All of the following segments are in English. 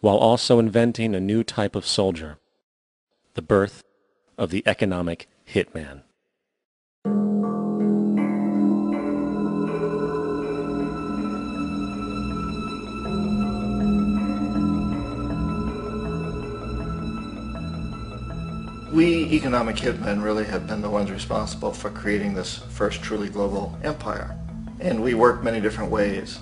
while also inventing a new type of soldier, the birth of the economic hitman. We economic hitmen really have been the ones responsible for creating this first truly global empire. And we work many different ways.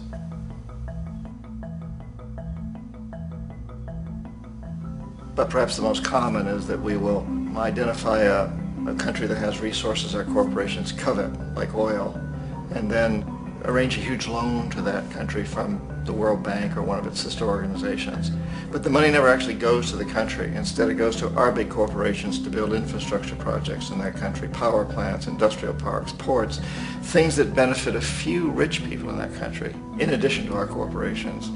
But perhaps the most common is that we will identify a country that has resources our corporations covet, like oil, and then arrange a huge loan to that country from the World Bank or one of its sister organizations. But the money never actually goes to the country. Instead, it goes to our big corporations to build infrastructure projects in that country, power plants, industrial parks, ports, things that benefit a few rich people in that country, in addition to our corporations,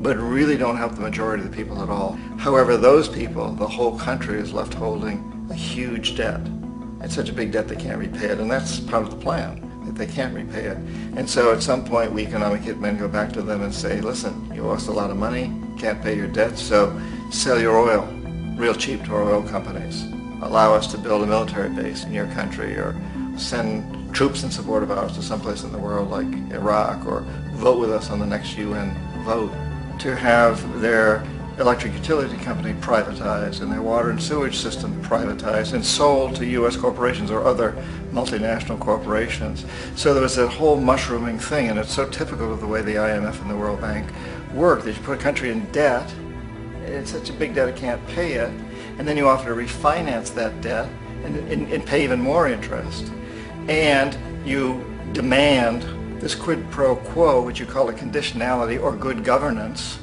but really don't help the majority of the people at all. However, those people, the whole country is left holding a huge debt. It's such a big debt they can't repay it, and that's part of the plan, that they can't repay it. And so at some point, we economic hitmen go back to them and say, listen, you owe us a lot of money, can't pay your debt, so sell your oil real cheap to our oil companies. Allow us to build a military base in your country, or send troops in support of ours to someplace in the world like Iraq, or vote with us on the next UN vote. To have their electric utility company privatized and their water and sewage system privatized and sold to U.S. corporations or other multinational corporations. So there was that whole mushrooming thing, and it's so typical of the way the IMF and the World Bank work, that you put a country in debt, it's such a big debt it can't pay it, and then you offer to refinance that debt and pay even more interest. And you demand this quid pro quo, which you call a conditionality or good governance,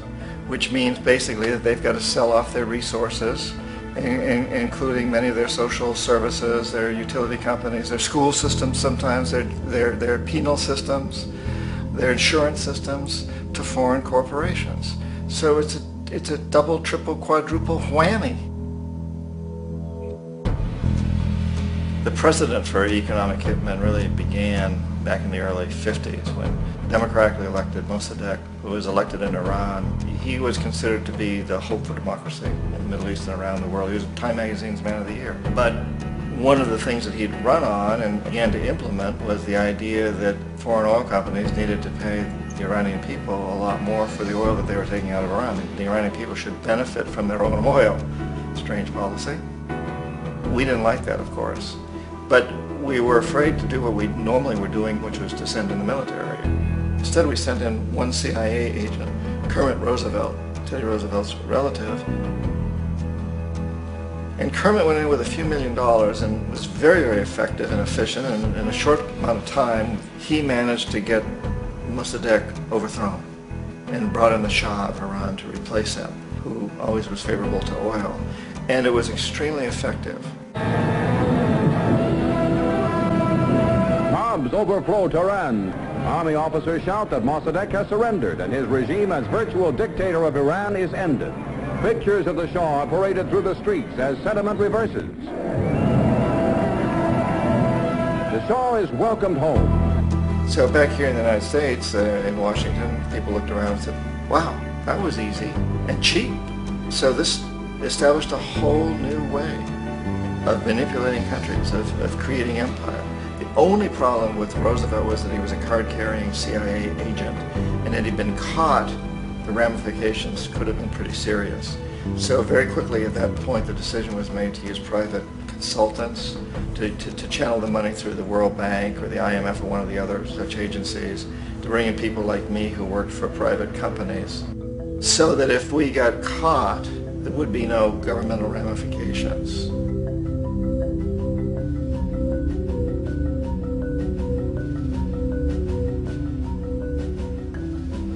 which means basically that they've got to sell off their resources, including many of their social services, their utility companies, their school systems sometimes, their penal systems, their insurance systems, to foreign corporations. So it's a double, triple, quadruple whammy. The precedent for economic hitmen really began back in the early 50s when democratically elected Mossadegh, who was elected in Iran, he was considered to be the hope for democracy in the Middle East and around the world. He was Time Magazine's Man of the Year. But one of the things that he'd run on and began to implement was the idea that foreign oil companies needed to pay the Iranian people a lot more for the oil that they were taking out of Iran. The Iranian people should benefit from their own oil. Strange policy. We didn't like that, of course. But we were afraid to do what we normally were doing, which was to send in the military. Instead, we sent in one CIA agent, Kermit Roosevelt, Teddy Roosevelt's relative. And Kermit went in with a few $1 million and was very, very effective and efficient. And in a short amount of time, he managed to get Mossadegh overthrown and brought in the Shah of Iran to replace him, who always was favorable to oil. And it was extremely effective. Mobs overflow Tehran. Army officers shout that Mossadegh has surrendered and his regime as virtual dictator of Iran is ended. Pictures of the Shah are paraded through the streets as sentiment reverses. The Shah is welcomed home. So back here in the United States, in Washington, people looked around and said, wow, that was easy and cheap. So this established a whole new way of manipulating countries, of creating empire. The only problem with Roosevelt was that he was a card-carrying CIA agent, and had he been caught, the ramifications could have been pretty serious. So very quickly at that point, the decision was made to use private consultants to channel the money through the World Bank or the IMF or one of the other such agencies, to bring in people like me who worked for private companies, so that if we got caught, there would be no governmental ramifications.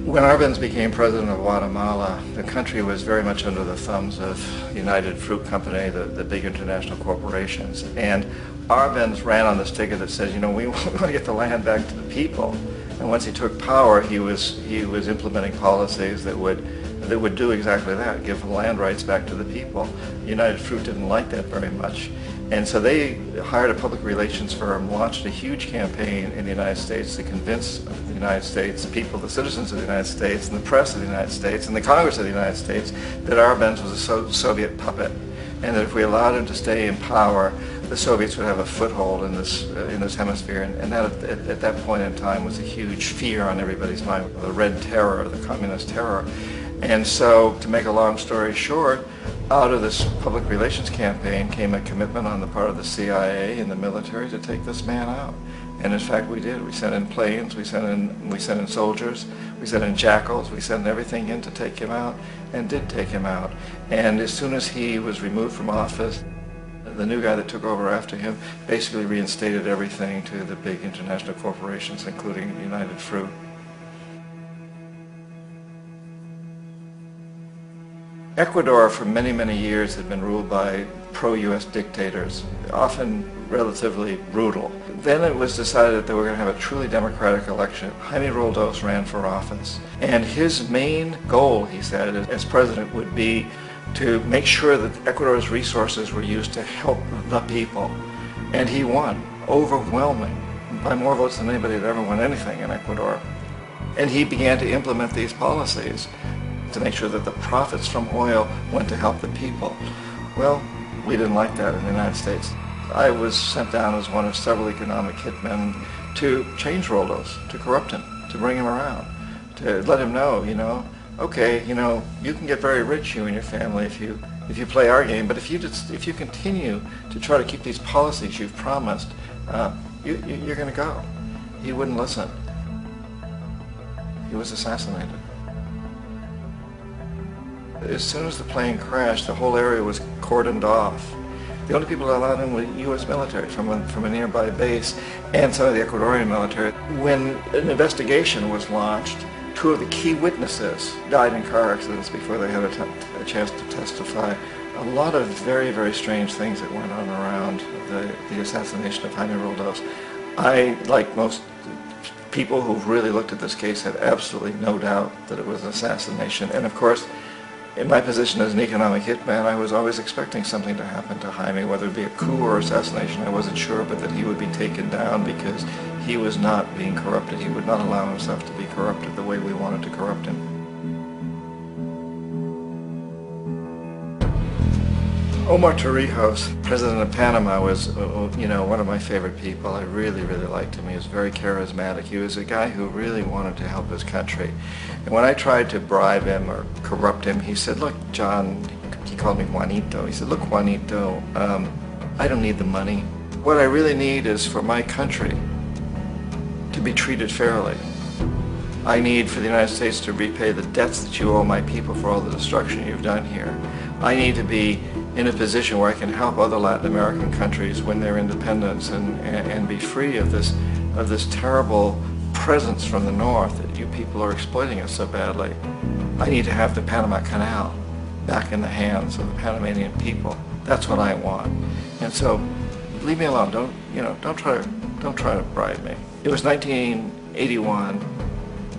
When Arbenz became president of Guatemala, the country was very much under the thumbs of United Fruit Company, the big international corporations. And Arbenz ran on this ticket that says, you know, we want to get the land back to the people. And once he took power, he was implementing policies that would do exactly that, give land rights back to the people. United Fruit didn't like that very much. And so they hired a public relations firm, launched a huge campaign in the United States to convince the United States people, the citizens of the United States, and the press of the United States, and the Congress of the United States, that Arbenz was a Soviet puppet, and that if we allowed him to stay in power, the Soviets would have a foothold in this hemisphere. And that at that point in time was a huge fear on everybody's mind, the Red Terror, the Communist terror. And so, to make a long story short, out of this public relations campaign came a commitment on the part of the CIA and the military to take this man out. And in fact, we did. We sent in planes, we sent in soldiers, we sent in jackals, we sent everything in to take him out, and did take him out. And as soon as he was removed from office, the new guy that took over after him basically reinstated everything to the big international corporations, including United Fruit. Ecuador for many, many years had been ruled by pro-U.S. dictators, often relatively brutal. Then it was decided that they were going to have a truly democratic election. Jaime Roldos ran for office, and his main goal, he said, as president would be to make sure that Ecuador's resources were used to help the people. And he won, overwhelming, by more votes than anybody had ever won anything in Ecuador. And he began to implement these policies to make sure that the profits from oil went to help the people. Well, we didn't like that in the United States. I was sent down as one of several economic hitmen to change Roldos, to corrupt him, to bring him around, to let him know, okay, you can get very rich, you and your family, if you play our game, but if you continue to try to keep these policies you've promised, you're going to go. He wouldn't listen. He was assassinated. As soon as the plane crashed, the whole area was cordoned off. The only people that allowed in were U.S. military from a nearby base and some of the Ecuadorian military. When an investigation was launched, two of the key witnesses died in car accidents before they had a chance to testify. A lot of very, very strange things that went on around the assassination of Jaime Roldos. I, like most people who've really looked at this case, had absolutely no doubt that it was an assassination. And of course, in my position as an economic hitman, I was always expecting something to happen to Jaime, whether it be a coup or assassination, I wasn't sure, but that he would be taken down because he was not being corrupted. He would not allow himself to be corrupted the way we wanted to corrupt him. Omar Torrijos, president of Panama, was one of my favorite people. I really, really liked him. He was very charismatic. He was a guy who really wanted to help his country. And when I tried to bribe him or corrupt him, he said, look, John, he called me Juanito. He said, look, Juanito, I don't need the money. What I really need is for my country to be treated fairly. I need for the United States to repay the debts that you owe my people for all the destruction you've done here. I need to be in a position where I can help other Latin American countries win their independence and be free of this terrible presence from the north that you people are exploiting us so badly. I need to have the Panama Canal back in the hands of the Panamanian people. That's what I want. And so, leave me alone. Don't try to bribe me. It was 1981,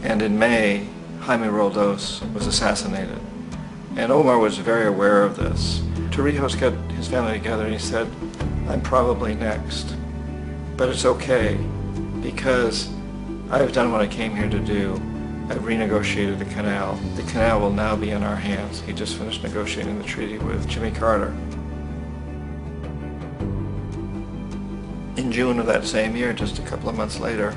and in May, Jaime Roldos was assassinated. And Omar was very aware of this. Torrijos got his family together and he said, I'm probably next, but it's okay because I've done what I came here to do. I've renegotiated the canal. The canal will now be in our hands. He just finished negotiating the treaty with Jimmy Carter. In June of that same year, just a couple of months later,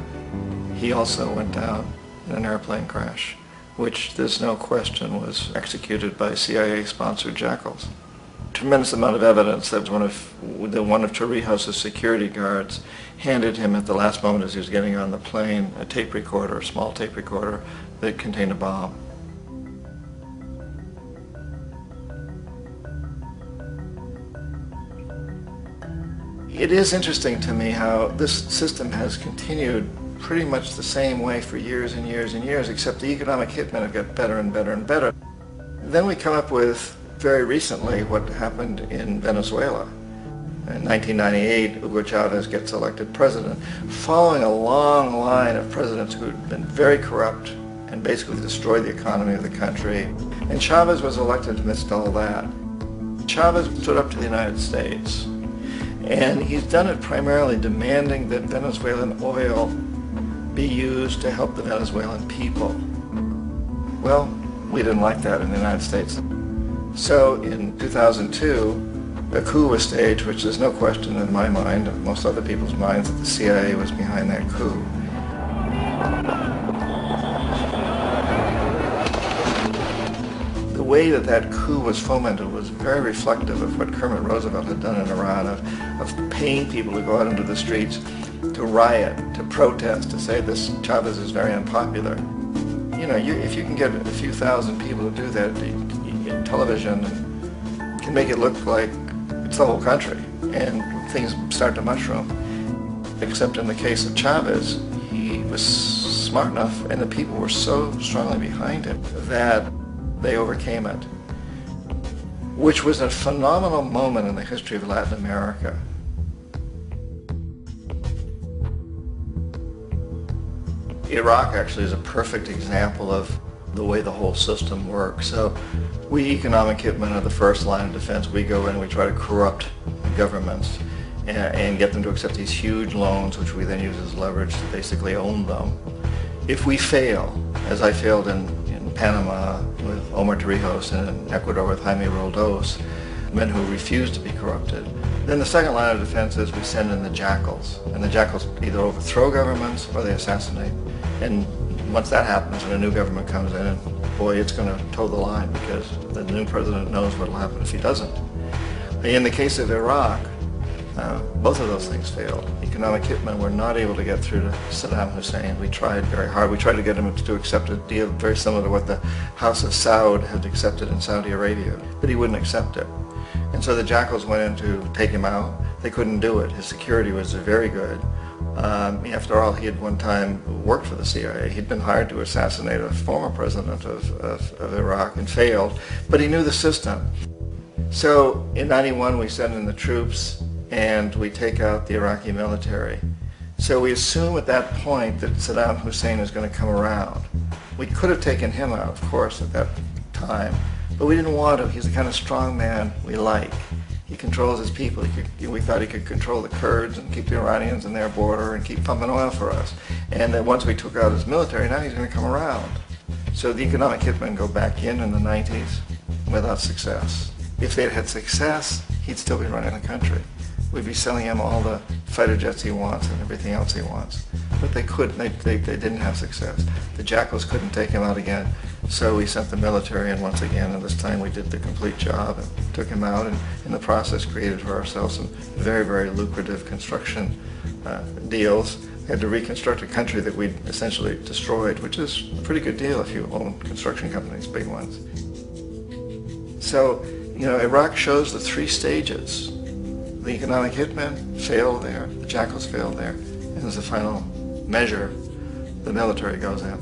he also went down in an airplane crash, which there's no question was executed by CIA-sponsored jackals. Tremendous amount of evidence that one of Torrijos' security guards handed him at the last moment as he was getting on the plane a tape recorder, a small tape recorder that contained a bomb. It is interesting to me how this system has continued pretty much the same way for years and years and years, except the economic hitmen have got better and better and better. Then we come up with, very recently, what happened in Venezuela. In 1998, Hugo Chavez gets elected president, following a long line of presidents who had been very corrupt and basically destroyed the economy of the country. And Chavez was elected amidst all that. Chavez stood up to the United States And he's done it primarily demanding that Venezuelan oil be used to help the Venezuelan people. Well, we didn't like that in the United States. So in 2002, a coup was staged, which there's no question in my mind, and most other people's minds, that the CIA was behind that coup. The way that that coup was fomented was very reflective of what Kermit Roosevelt had done in Iran, of paying people to go out into the streets, to riot, to protest, to say this Chavez is very unpopular. You know, if you can get a few thousand people to do that in television, and can make it look like it's the whole country, and things start to mushroom. Except in the case of Chavez, he was smart enough, and the people were so strongly behind him that they overcame it, which was a phenomenal moment in the history of Latin America. Iraq actually is a perfect example of the way the whole system works. So we economic hitmen are the first line of defense. We go in and we try to corrupt governments and get them to accept these huge loans, which we then use as leverage to basically own them. If we fail, as I failed in Panama with Omar Torrijos and in Ecuador with Jaime Roldos, men who refused to be corrupted, then the second line of defense is we send in the jackals. And the jackals either overthrow governments or they assassinate. And once that happens and a new government comes in, boy, it's going to toe the line, because the new president knows what will happen if he doesn't. In the case of Iraq, both of those things failed. Economic hitmen were not able to get through to Saddam Hussein. We tried very hard. We tried to get him to accept a deal very similar to what the House of Saud had accepted in Saudi Arabia, but he wouldn't accept it. And so the jackals went in to take him out. They couldn't do it. His security was very good. After all, he had one time worked for the CIA. He'd been hired to assassinate a former president of Iraq and failed, but he knew the system. So in '91 we send in the troops and we take out the Iraqi military. So we assume at that point that Saddam Hussein is going to come around. We could have taken him out, of course, at that time, but we didn't want to. He's the kind of strong man we like. He controls his people. We thought he could control the Kurds and keep the Iranians in their border and keep pumping oil for us. And that once we took out his military, now he's going to come around. So the economic hitmen go back in the 90s without success. If they'd had success, he'd still be running the country. We'd be selling him all the fighter jets he wants and everything else he wants. But they couldn't. They didn't have success. The jackals couldn't take him out again. So we sent the military in once again, and this time we did the complete job and took him out, and in the process created for ourselves some very, very lucrative construction deals. We had to reconstruct a country that we'd essentially destroyed, which is a pretty good deal if you own construction companies, big ones. So, you know, Iraq shows the three stages. The economic hitmen failed there, the jackals failed there, and as a final measure, the military goes in.